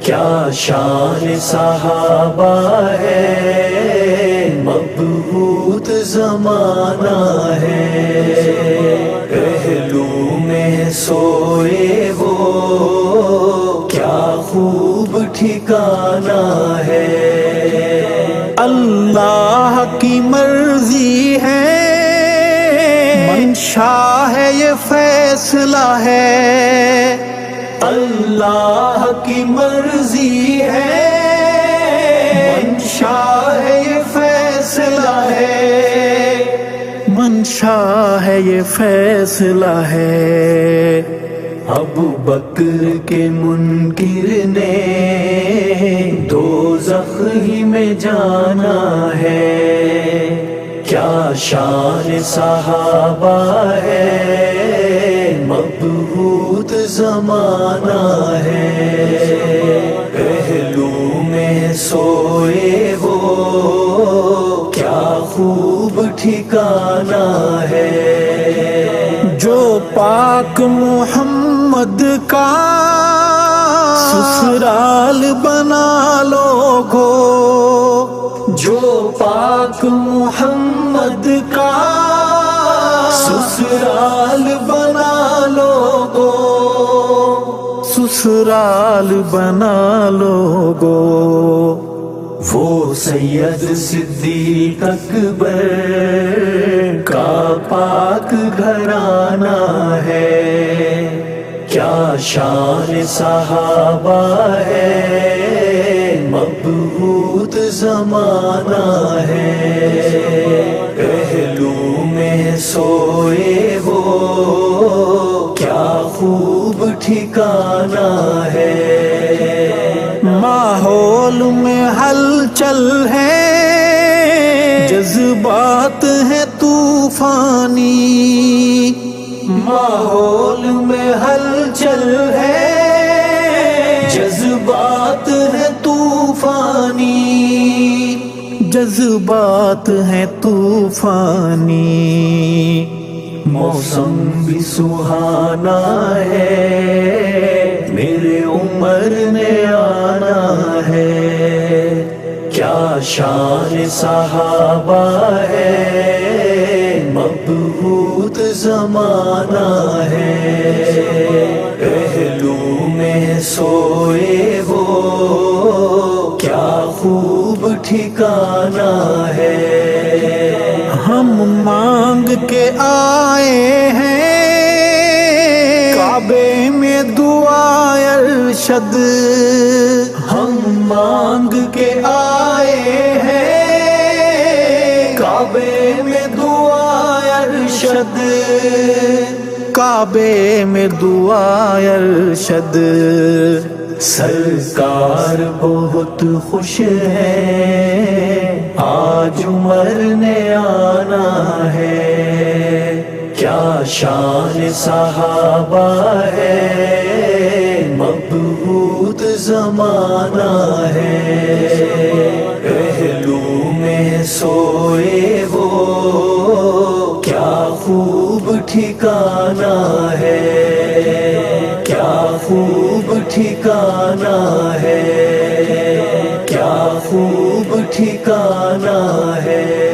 کیا شان صحابہ ہے، مبہوت زمانہ ہے، پہلو میں سوئے وہ کیا خوب ٹھکانہ ہے۔ اللہ کی مرضی ہے، منشا ہے، یہ فیصلہ ہے۔ اللہ کی مرضی ہے، منشا ہے، یہ فیصلہ ہے۔ منشا ہے، یہ فیصلہ ہے۔ ابو بکر کے منکر نے دوزخ ہی میں جانا ہے، کیا شان صحابہ ہے، مبہوت زمانہ ہے، پہلو میں سوئے وہ کیا خوب ٹھکانہ ہے۔ جو پاک محمد کا سسرال بنا لوگو، جو پاک محمد کا سسرال بنا لوگو، سسرال بنا لوگو۔ وہ سید صدیق اکبر کا پاک گھرانہ ہے، کیا شان صحابہ ہے، مبہوت زمانہ ہے، پہلو میں سوئے وہ کیا خوب ٹھکانہ ہے۔ ماحول میں ہلچل ہے، جذبات ہیں طوفانی، ماحول میں ہلچل ہے، جذبات ہیں طوفانی، جذبات ہیں طوفانی۔ موسم بھی سہانا ہے، میرے عمر نے آنا ہے، کیا شان صحابہ ہے، مبہوت زمانہ ہے، پہلو میں سوئے وہ کیا خوب ٹھکانہ ہے۔ ہم مانگ کے آئے ہیں کعبے میں دعا ارشد، ہم مانگ کے آئے ہیں کعبے میں دعا ارشد، کعبے میں دعا ارشد۔ سرکار بہت خوش ہے، آج عمر نے آنا ہے، کیا شان صحابہ ہے، مبہوت زمانہ ہے، پہلو میں سوئے وہ کیا خوب ٹھکانہ ہے، کیا خوب ٹھکانہ ہے، کیا خوب ٹھکانہ ہے۔